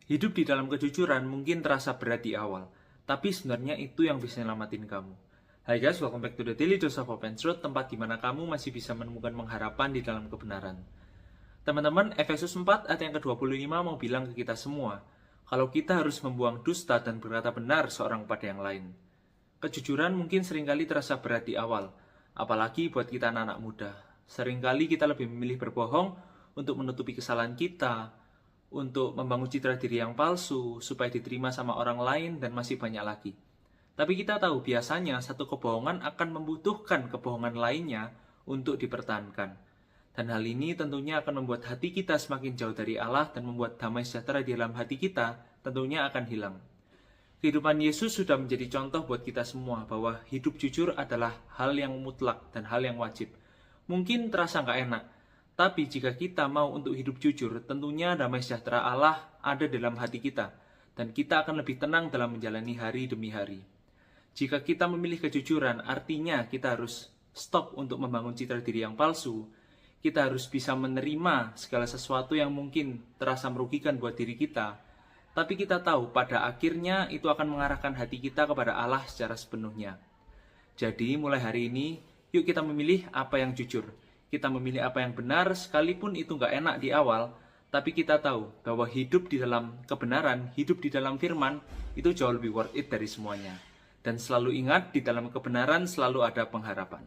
Hidup di dalam kejujuran mungkin terasa berat di awal, tapi sebenarnya itu yang bisa nyelamatin kamu. Hai guys, welcome back to the Daily Dose of Hope and Truth, tempat di mana kamu masih bisa menemukan pengharapan di dalam kebenaran. Teman-teman, Efesus 4 ayat yang ke-25 mau bilang ke kita semua, kalau kita harus membuang dusta dan berkata benar seorang pada yang lain. Kejujuran mungkin seringkali terasa berat di awal, apalagi buat kita anak-anak muda. Seringkali kita lebih memilih berbohong untuk menutupi kesalahan kita, untuk membangun citra diri yang palsu, supaya diterima sama orang lain, dan masih banyak lagi. Tapi kita tahu biasanya satu kebohongan akan membutuhkan kebohongan lainnya untuk dipertahankan. Dan hal ini tentunya akan membuat hati kita semakin jauh dari Allah dan membuat damai sejahtera di dalam hati kita tentunya akan hilang. Kehidupan Yesus sudah menjadi contoh buat kita semua bahwa hidup jujur adalah hal yang mutlak dan hal yang wajib. Mungkin terasa nggak enak, tapi jika kita mau untuk hidup jujur, tentunya damai sejahtera Allah ada dalam hati kita, dan kita akan lebih tenang dalam menjalani hari demi hari. Jika kita memilih kejujuran, artinya kita harus stop untuk membangun citra diri yang palsu. Kita harus bisa menerima segala sesuatu yang mungkin terasa merugikan buat diri kita, tapi kita tahu pada akhirnya itu akan mengarahkan hati kita kepada Allah secara sepenuhnya. Jadi mulai hari ini, yuk kita memilih apa yang jujur. Kita memilih apa yang benar, sekalipun itu nggak enak di awal, tapi kita tahu bahwa hidup di dalam kebenaran, hidup di dalam firman, itu jauh lebih worth it dari semuanya. Dan selalu ingat, di dalam kebenaran selalu ada pengharapan.